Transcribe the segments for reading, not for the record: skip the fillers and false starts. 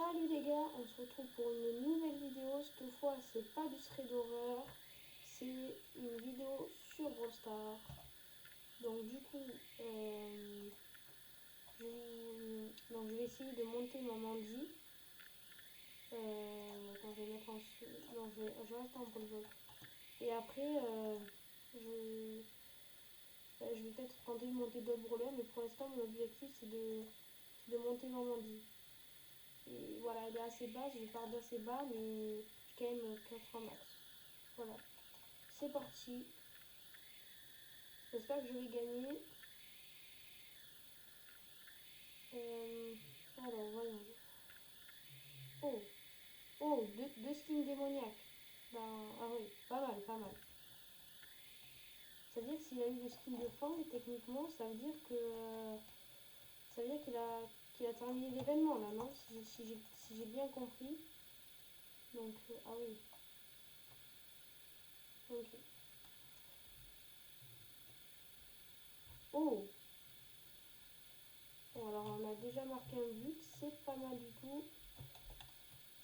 Salut les gars, on se retrouve pour une nouvelle vidéo. Cette fois, c'est pas du thread d'horreur, c'est une vidéo sur Brawl Stars. Donc du coup, je vais essayer de monter ma Mandy. Attends, je vais mettre en... Non, je vais rester en Brawl. Et après, je vais peut-être tenter de monter d'autres brawlers, mais pour l'instant, mon objectif, c'est de monter ma Mandy. Et voilà, elle est assez basse, je pars d'assez bas, mais j'ai quand même 400 max. Voilà, c'est parti. J'espère que je vais gagner. Alors, voyons. Oh, oh, deux skins démoniaques. Ben, ah oui, pas mal, pas mal. C'est-à-dire que s'il a eu le skin de Fang, techniquement, ça veut dire que... ça veut dire qu'il a terminé l'événement, là, non? Si j'ai bien compris. Donc, ah oui. Ok. Oh! Bon, alors on a déjà marqué un but, c'est pas mal du tout.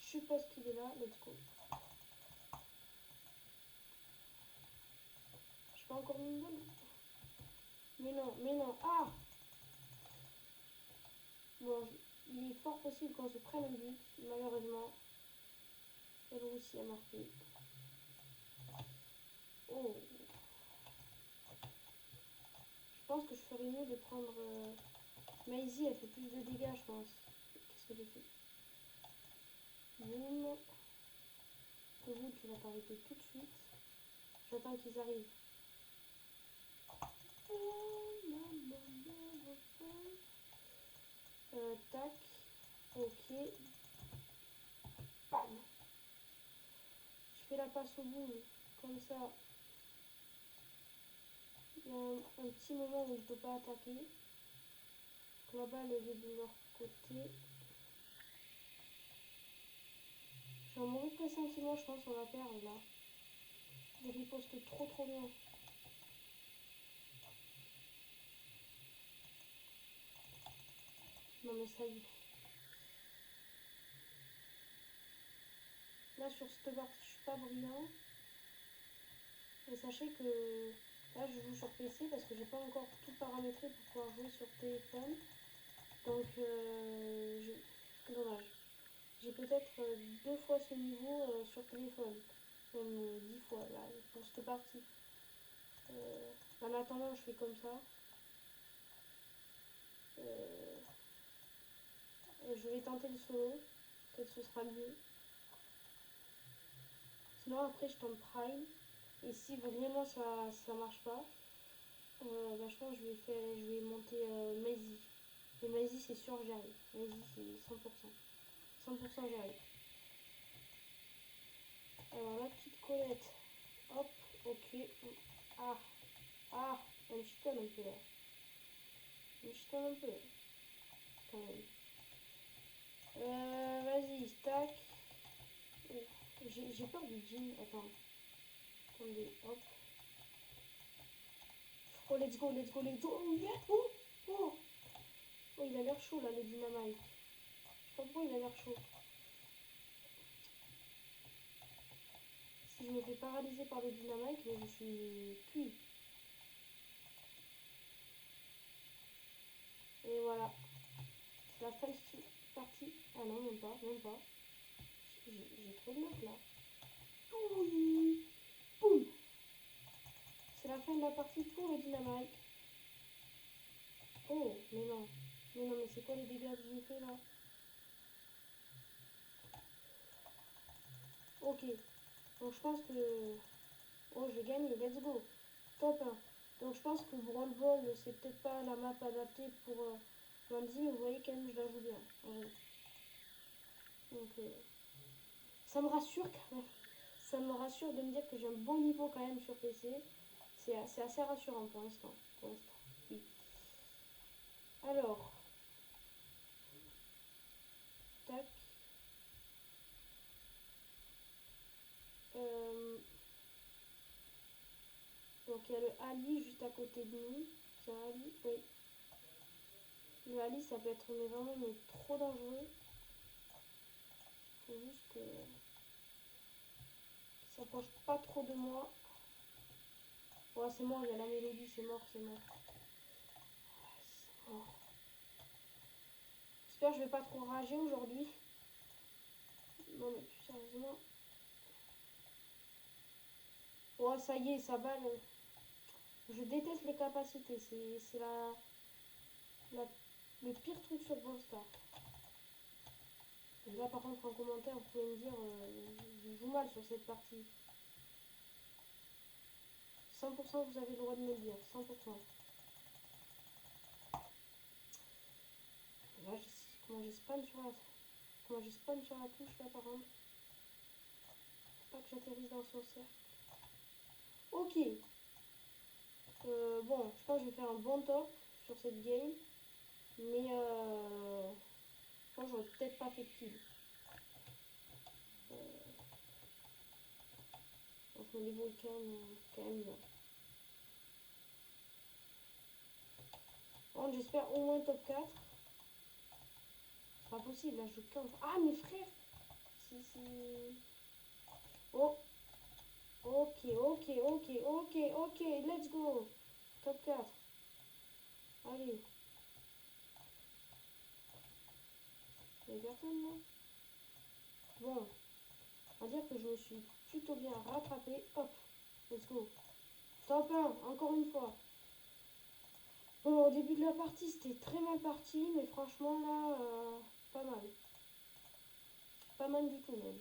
Je suppose qu'il est là, let's go. Je peux encore une balle. Mais non, ah! Bon, il est fort possible qu'on se prenne un but, malheureusement. Elle aussi a marqué. Oh! Je pense que je ferais mieux de prendre... Maisie, elle fait plus de dégâts, je pense. Qu'est-ce que j'ai fait? Boum. Vous, tu vas t'arrêter tout de suite. J'attends qu'ils arrivent. Tac. Ok. Bam. Je fais la passe au bout. Comme ça. Il y a un petit moment où je ne peux pas attaquer. La balle elle est de leur côté. J'ai un mauvais pressentiment, je pense qu'on va perdre là. Ils ripostent trop bien. Non mais ça y est. Là sur cette partie je suis pas brillant. Et sachez que là je joue sur PC parce que j'ai pas encore tout paramétré pour pouvoir jouer sur téléphone. Donc dommage. J'ai peut-être 2 fois ce niveau sur téléphone. Même 10 fois là pour cette partie. En attendant je fais comme ça. Je vais tenter le solo. Peut-être ce sera mieux. Sinon après je tente Prime. Et si vraiment ça marche pas, bah, je pense que je vais monter Maisie. Et Maisie c'est sûr j'y arrive. Maisie c'est 100%. 100% j'y arrive. Alors la petite Colette. Hop, ok. Ah, elle me chitonne un peu là. Elle me chitonne un peu. Quand même. Vas-y, stack. J'ai peur du jean. Attendez, hop. Oh, let's go. Oh, yeah. Oh, il a l'air chaud là, le dynamite. Je sais pas pourquoi il a l'air chaud. Si je me fais paralyser par le dynamite, mais je suis cuit. Et voilà. C'est la fin de cette partie. Ah non, même pas. J'ai trop de mecs là. Oui. Boum. C'est la fin de la partie pour le dynamite. Oh, mais non. Mais c'est quoi les dégâts que j'ai fait là? Ok. Donc je pense que... Oh, j'ai gagné. Let's go. Top 1. Donc je pense que Brawl Ball, c'est peut-être pas la map adaptée pour Mandy, mais vous voyez quand même, je la joue bien. Donc ça me rassure quand même. Ça me rassure de me dire que j'ai un bon niveau quand même sur PC. C'est assez rassurant pour l'instant. Oui. Alors, tac. Donc il y a le Ali juste à côté de nous. C'est un Ali, oui. Le Ali ça peut être vraiment trop dangereux. s'approche pas trop de moi. Ouais, c'est mort, il y a la mélodie, c'est mort, c'est mort. C'est mort. J'espère que je vais pas trop rager aujourd'hui. Non mais plus sérieusement. Oh ça y est, ça balle. Je déteste les capacités. C'est le pire truc sur Brawl Stars. Et là par contre en commentaire vous pouvez me dire je joue mal sur cette partie. 100% vous avez le droit de me le dire. 100%. Là comment j'ai spam sur la. Comment j'ai spam sur la touche là par contre. Faut pas que j'atterrisse dans son cercle. Ok. Bon, je pense que je vais faire un bon top sur cette game. Mais je pense que j'aurais peut-être pas fait de kill. Donc je me débrouille quand même bien. Bon, j'espère au moins top 4. C'est pas possible, là je campe. Ah mes frères. Si. Oh. Ok, let's go. Top 4. Allez. Il y a personne là. Bon. On va dire que je me suis plutôt bien rattrapé. Hop. Let's go. Top 1, encore une fois. Bon, au début de la partie, c'était très mal parti, mais franchement, là, pas mal. Pas mal du tout, même.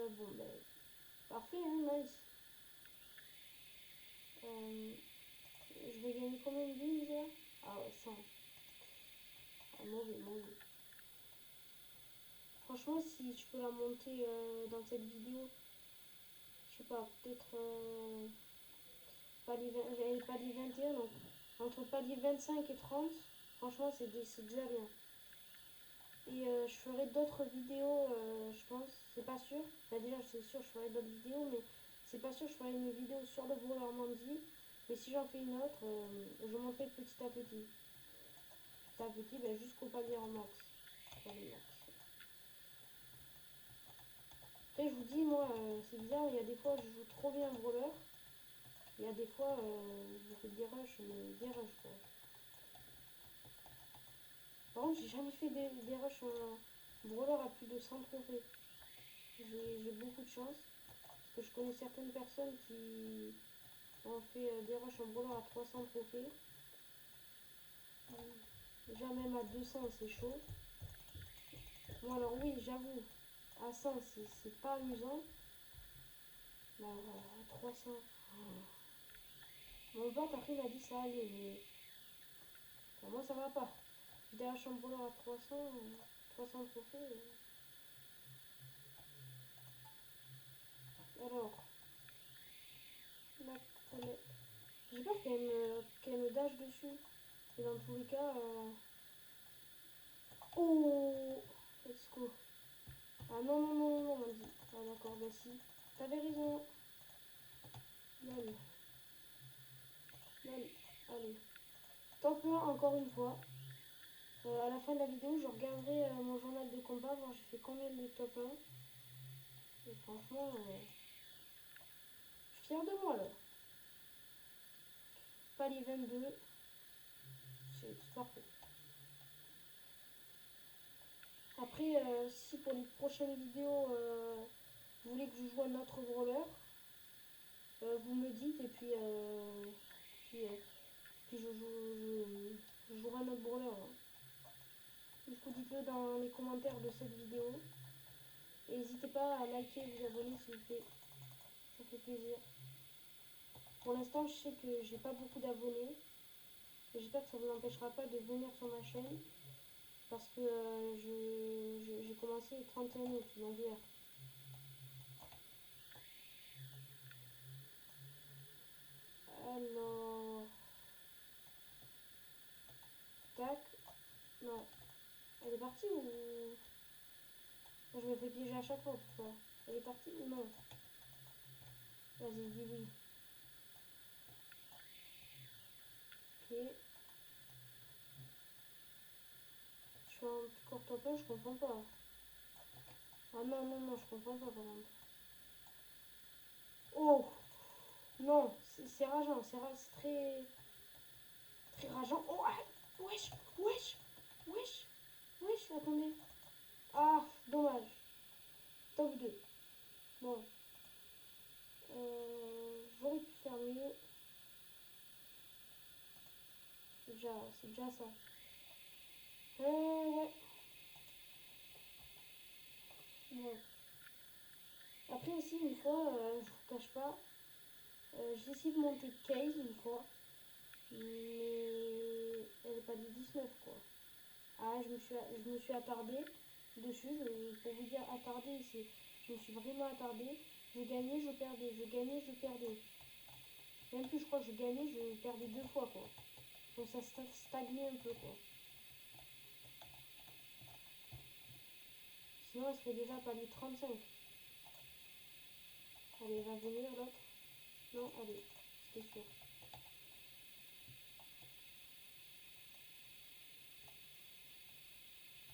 Bon, ben, parfait, hein, nice. Je vais gagner combien de vies, déjà? Ah ouais, 100. Ah, mauvais. Franchement, si je peux la monter dans cette vidéo, je sais pas, peut-être j'avais pas dit 21, donc entre pas dit 25 et 30, franchement, c'est déjà bien. Et je ferai d'autres vidéos, je pense, c'est pas sûr. Bah, déjà, c'est sûr, je ferai d'autres vidéos, mais c'est pas sûr, je ferai une vidéo sur le Brawl Normandie. Mais si j'en fais une autre, je monterai petit à petit. Petit à petit, bah, jusqu'au palier en max. Après, je vous dis, moi, c'est bizarre, il y a des fois, je joue trop bien brawler. Il y a des fois, je fais des rushs, mais des rushs, quoi. Par contre, j'ai jamais fait des rushs en brawler à plus de 100 trophées. J'ai beaucoup de chance. Parce que je connais certaines personnes qui ont fait des rushs en brawler à 300 trophées. Déjà même à 200, c'est chaud. Bon, alors oui, j'avoue, à 100, c'est pas amusant. Mais à 300... Mon pote après il m'a dit ça allait, mais pour moi ça va pas. Des rushs en brawler à 300 trophées. Alors, j'ai peur qu'elle me dash dessus. Et dans tous les cas... Oh, let's go. Ah non, on m'a dit. Ah d'accord, bah si. T'avais raison. Lol. Allez. Top 1 encore une fois. À la fin de la vidéo, je regarderai mon journal de combat, voir j'ai fait combien de top 1. Et franchement, je suis fière de moi là. Palier 22. C'est parfait. Après, si pour les prochaines vidéos, vous voulez que je joue un autre brawler, vous me dites et puis, puis je jouerai un autre brawler. Hein. Du coup, dites-le dans les commentaires de cette vidéo. Et n'hésitez pas à liker et vous abonner s'il vous plaît. Ça fait plaisir. Pour l'instant, je sais que j'ai pas beaucoup d'abonnés. J'espère que ça vous empêchera pas de venir sur ma chaîne. Parce que j'ai commencé le 31 août, donc hier. Alors... Tac. Non. Elle est partie ou... Je me fais piéger à chaque fois pour ça. Elle est partie ou non? Vas-y, dis oui. Ok. Je suis en court top 1, je comprends pas. Ah non, je comprends pas par contre. Oh non, c'est rageant, c'est très, très rageant. Oh, ah, wesh, wesh, wesh, wesh, attendez. Ah, dommage. Top 2. Bon, j'aurais pu faire mieux. C'est déjà ça. Ouais. Bon. Après aussi, une fois, je vous cache pas, j'ai essayé de monter Case une fois, mais elle n'est pas de 19 quoi. Ah, je me suis attardée dessus, pour vous dire attardée, je me suis vraiment attardée. Je gagnais, je perdais, je gagnais, je perdais. Même plus, je crois que je gagnais, je perdais 2 fois quoi. Donc ça stagnait un peu quoi. Sinon, elle serait déjà palier 35. Allez, va venir l'autre. Non, allez, c'était sûr.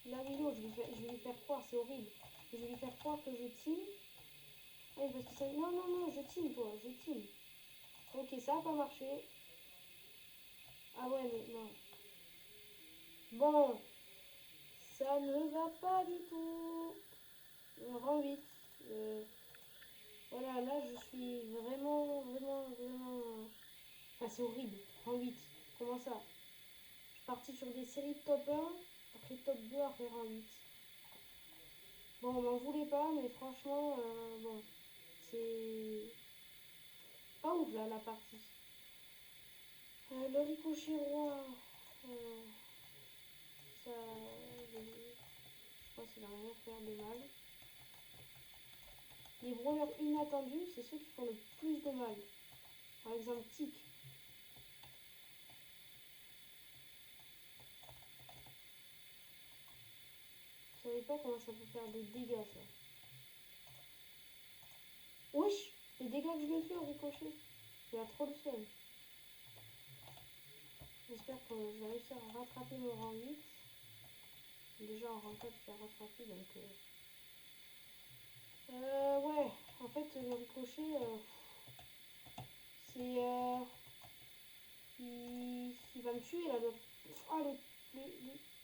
Là, oui, non, je vais lui faire croire, c'est horrible. Je vais lui faire croire que je team. Ouais, parce que ça... Non, non, non, je team, toi, je team. Ok, ça n'a pas marché. Ah ouais, mais non. Bon, ça ne va pas du tout. Rang 8. Voilà, là, je suis vraiment... Enfin, c'est horrible. Rang 8. Comment ça? Je suis partie sur des séries de top 1, après top 2, après rang 8. Bon, on m'en voulait pas, mais franchement, bon, c'est pas ouf là la partie. Le ricochet roi, euh, ça, je pense qu'il va rien faire de mal. Les brawlers inattendus, c'est ceux qui font le plus de mal. Par exemple, Tic. Vous savez pas comment ça peut faire des dégâts ça. Wesh, les dégâts que je lui ai fait au ricochet. Il a trop le seum. J'espère que je vais réussir à rattraper mon rang 8. Déjà en rang 4, je l'ai rattrapé donc. Ouais, en fait, le ricochet, c'est. Il va me tuer là. Ah,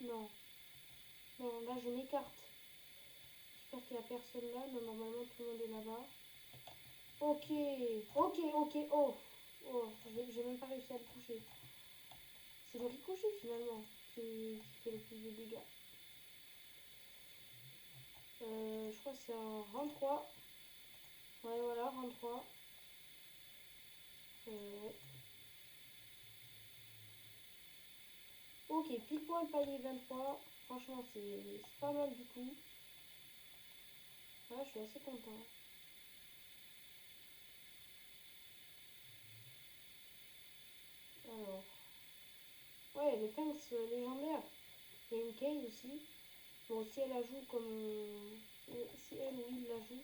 non, non, là je m'écarte. J'espère qu'il n'y a personne là. Non, normalement tout le monde est là-bas. Ok. Oh, j'ai même pas réussi à le toucher. C'est le ricochet finalement qui fait le plus de dégâts. Je crois que c'est un rang 3. Ouais, voilà, rang 3. Ouais. Ok, pile poil palier 23. Franchement, c'est pas mal du tout. Ouais, je suis assez content. Alors, ouais, les Fangs légendaires. Il y a une Kay aussi. Bon, si elle la joue comme. Si elle ou il la joue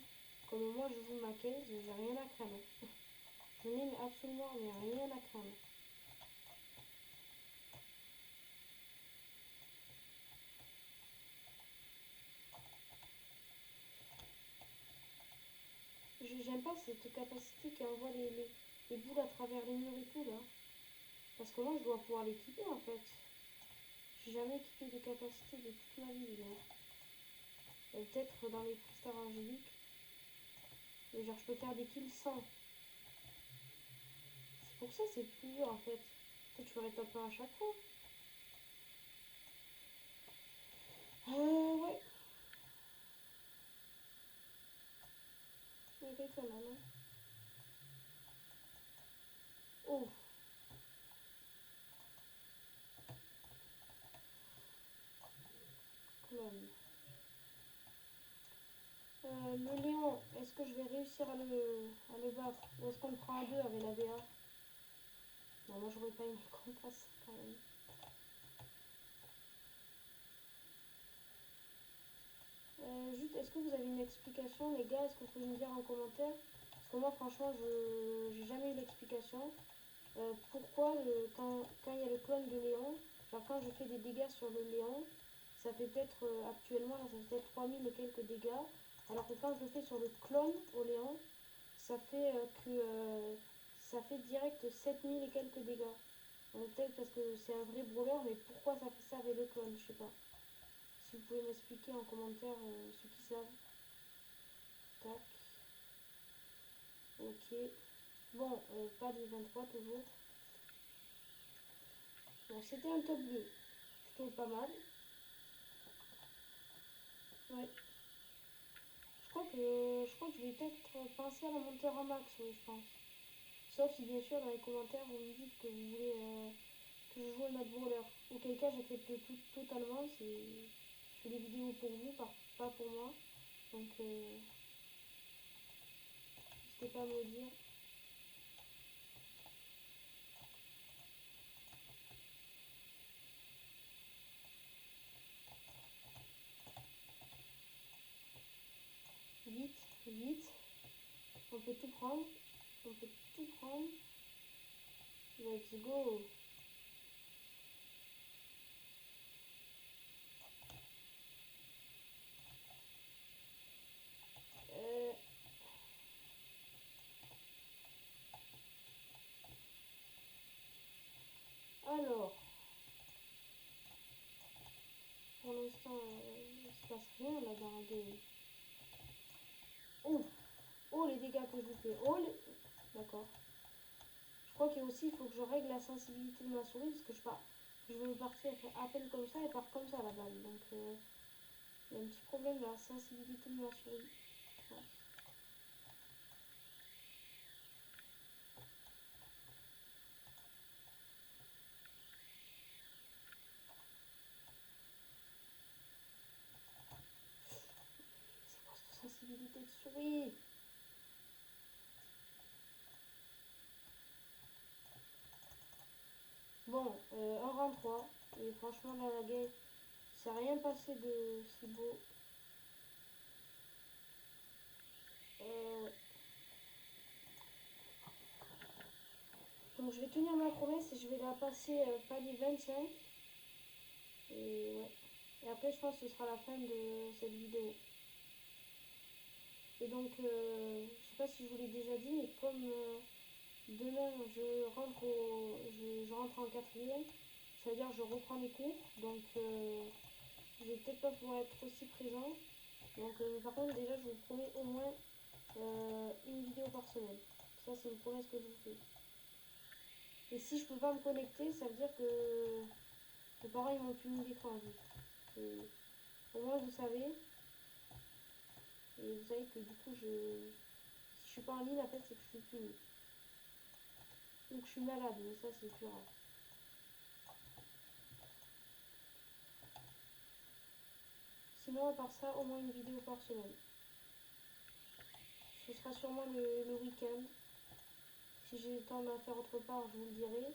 comme moi je joue ma Kay, j'ai rien à craindre. Je n'ai absolument rien à craindre. J'aime pas cette capacité qui envoie les boules à travers les murs et tout là. Parce que moi je dois pouvoir l'équiper en fait. J'ai jamais équipé de capacité de toute ma vie là. Peut-être dans les cristaux angéliques. Mais genre je peux faire des kills sans. C'est pour ça c'est plus dur en fait. Peut-être tu ferais top 1 à chaque fois. Ouais. Il y a quelqu'un là, non? Oh. Clone. Le Léon, est-ce que je vais réussir à le battre? Ou est-ce qu'on le prend à deux avec la BA? Non, moi j'aurais pas aimé qu'on passe quand même. Juste, est-ce que vous avez une explication, les gars? Est-ce que vous pouvez me dire en commentaire? Parce que moi, franchement, je j'ai jamais eu l'explication. Pourquoi, quand il y a le clone de Léon, genre quand je fais des dégâts sur le Léon, ça fait peut-être, actuellement, là, ça fait peut-être 3000 et quelques dégâts. Alors que quand je le fais sur le clone au Léon, ça fait ça fait direct 7000 et quelques dégâts. Donc peut-être parce que c'est un vrai brawler, mais pourquoi ça fait ça avec le clone, je sais pas. Si vous pouvez m'expliquer en commentaire ceux qui savent. Tac. Ok. Bon, pas des 23 toujours. Bon, c'était un top 2. Plutôt pas mal. Ouais. Je crois que je vais peut-être penser à la monter en max, oui, je pense. Sauf si bien sûr dans les commentaires vous me dites que vous voulez que je joue un autre brawler. Auquel cas j'accepte tout totalement. Je fais des vidéos pour vous, pas pour moi. Donc n'hésitez pas à me le dire. Vite, vite. On peut tout prendre. On peut tout prendre. Let's go. Euh, alors, pour l'instant, il se passe rien là dans la game. Oh, oh les dégâts que je vous fais. Oh les... D'accord. Je crois qu'il aussi il faut que je règle la sensibilité de ma souris parce que je veux partir à peine comme ça et part comme ça la balle. Donc il y a un petit problème de la sensibilité de ma souris, je pense. C'est quoi cette sensibilité de souris? Bon, un rang 3. Et franchement dans la game, ça n'a rien passé de si beau. Ouais. Donc je vais tenir ma promesse et je vais la passer palier 25. Et ouais. Et après je pense que ce sera la fin de cette vidéo. Et donc je sais pas si je vous l'ai déjà dit, mais comme demain je rentre en quatrième, ça veut dire que je reprends les cours. Donc je vais peut-être pas pouvoir être aussi présent. Donc par contre déjà je vous promets au moins une vidéo par semaine. Ça c'est une promesse que je vous fais. Et si je peux pas me connecter, ça veut dire que mes parents ils m'ont puni d'écran juste. Au moins vous savez. Et vous savez que du coup si je suis pas en ligne en fait c'est que je suis puni. Ou que je suis malade, mais ça c'est plus rare. Sinon à part ça, au moins une vidéo par semaine. Ce sera sûrement le week-end. Si j'ai le temps d'en faire autre part, je vous le dirai.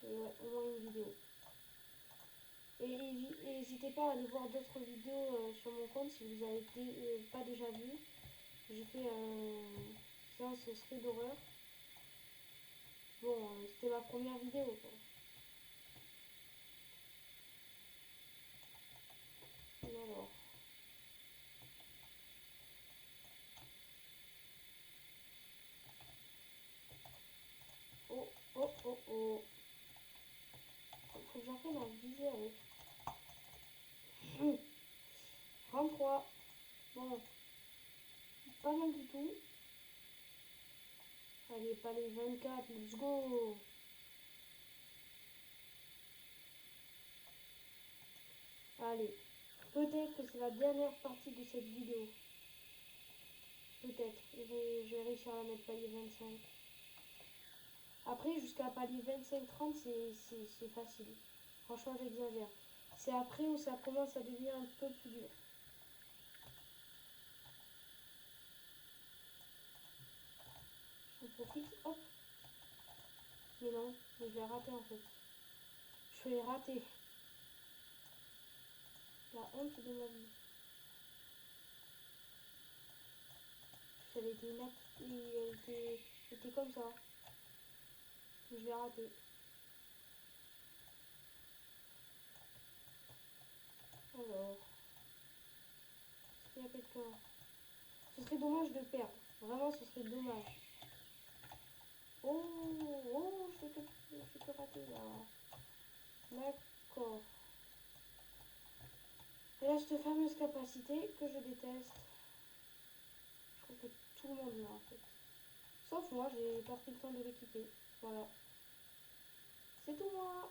Et ouais, au moins une vidéo. Et n'hésitez pas à aller voir d'autres vidéos sur mon compte si vous n'avez pas déjà vu. J'ai fait un séance serait d'horreur. Bon, c'était ma première vidéo quoi. Alors. Oh, oh, oh, oh. Faut que j'apprenne à viser avec. 33. Bon, pas mal du tout. Allez, pas les 24, let's go. Allez, peut-être que c'est la dernière partie de cette vidéo. Peut-être. Je vais réussir à la mettre palier 25. Après, jusqu'à palier 25-30, c'est facile. Franchement, j'exagère. C'est après où ça commence à devenir un peu plus dur. J'en profite, hop. Mais non, mais je l'ai raté en fait. Je l'ai raté. La honte de ma vie. Elle était comme ça. Je l'ai raté. Alors, est-ce qu'il y a quelqu'un? Ce serait dommage de perdre. Vraiment, ce serait dommage. Oh, oh, je fais que rater là. D'accord. Et là, cette fameuse capacité que je déteste. Je trouve que tout le monde l'a en fait. Sauf moi, j'ai pas pris le temps de l'équiper. Voilà. C'est tout moi.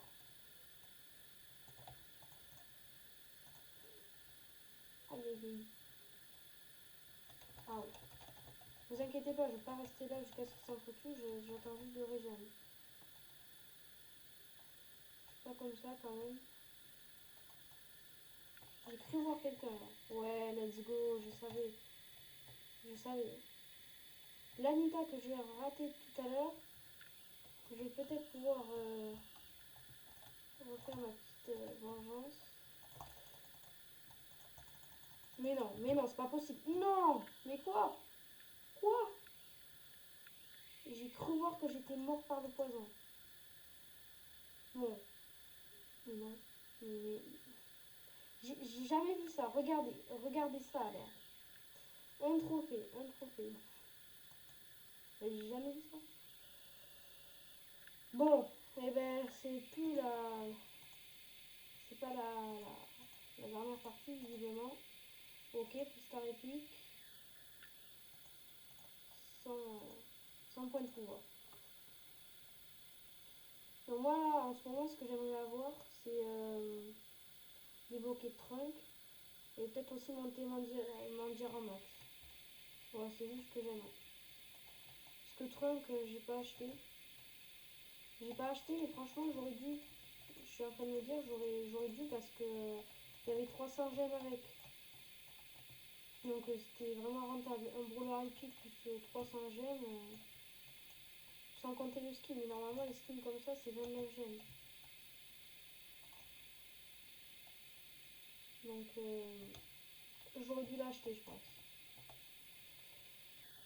Aïe aïe aïe. Ah ouais. Vous inquiétez pas, je vais pas rester là jusqu'à ce qu'ils s'entretuent, j'attends juste de régène. Pas comme ça quand même. J'ai cru voir quelqu'un là. Ouais, let's go, je savais. Je savais. L'Anita que j'ai raté tout à l'heure, je vais peut-être pouvoir refaire ma petite vengeance. Mais non, c'est pas possible. Non. Mais quoi? Quoi? J'ai cru voir que j'étais mort par le poison. Non. Non. Mais... J'ai jamais vu ça. Regardez. Regardez ça là. Un trophée. Un trophée. J'ai jamais vu ça. Bon. Eh ben, c'est plus la... C'est pas la dernière partie, visiblement. Ok, Star épique. Sans point de pouvoir. Donc moi, en ce moment, ce que j'aimerais avoir, c'est débloquer Trunk. Et peut-être aussi monter Mandir en max. Voilà, c'est juste ce que j'aimerais. Parce que Trunk, j'ai pas acheté. J'ai pas acheté, mais franchement, j'aurais dû. Je suis en train de me dire, j'aurais dû parce que il y avait 300 gemmes avec. Donc c'était vraiment rentable. Un brawler épique plus 300 gemmes. Sans compter le skin. Mais normalement, les skins comme ça, c'est 29 gemmes. Donc j'aurais dû l'acheter, je pense.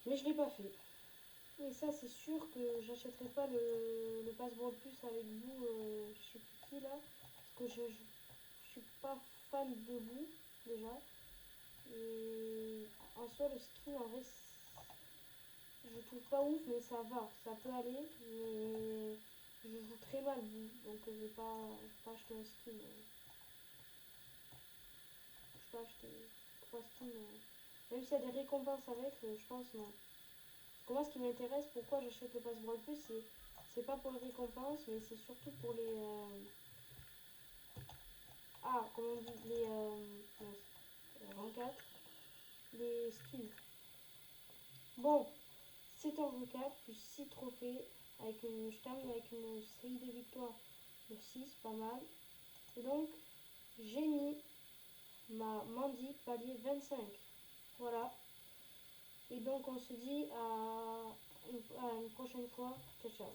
Mais je l'ai pas fait. Et ça, c'est sûr que j'achèterai pas le passeport plus avec vous, je sais plus qui là. Parce que je suis pas fan de vous, déjà. Et en soi, le skin, en vrai, je trouve pas ouf, mais ça va. Ça peut aller, mais je joue très mal vous. Donc je vais pas acheter un skin. Je vais pas acheter 3 skins. Même s'il y a des récompenses avec, je pense non. Parce que moi, ce qui m'intéresse, pourquoi j'achète le pass Brawl Plus, c'est pas pour les récompenses, mais c'est surtout pour les... Ah, comment on dit, les... rang 4, les skins. Bon, 7 en rang 4, plus 6 trophées, je termine avec une série de victoires de 6, pas mal. Et donc, j'ai mis ma Mandy palier 25. Voilà. Et donc, on se dit à une prochaine fois. Ciao, ciao.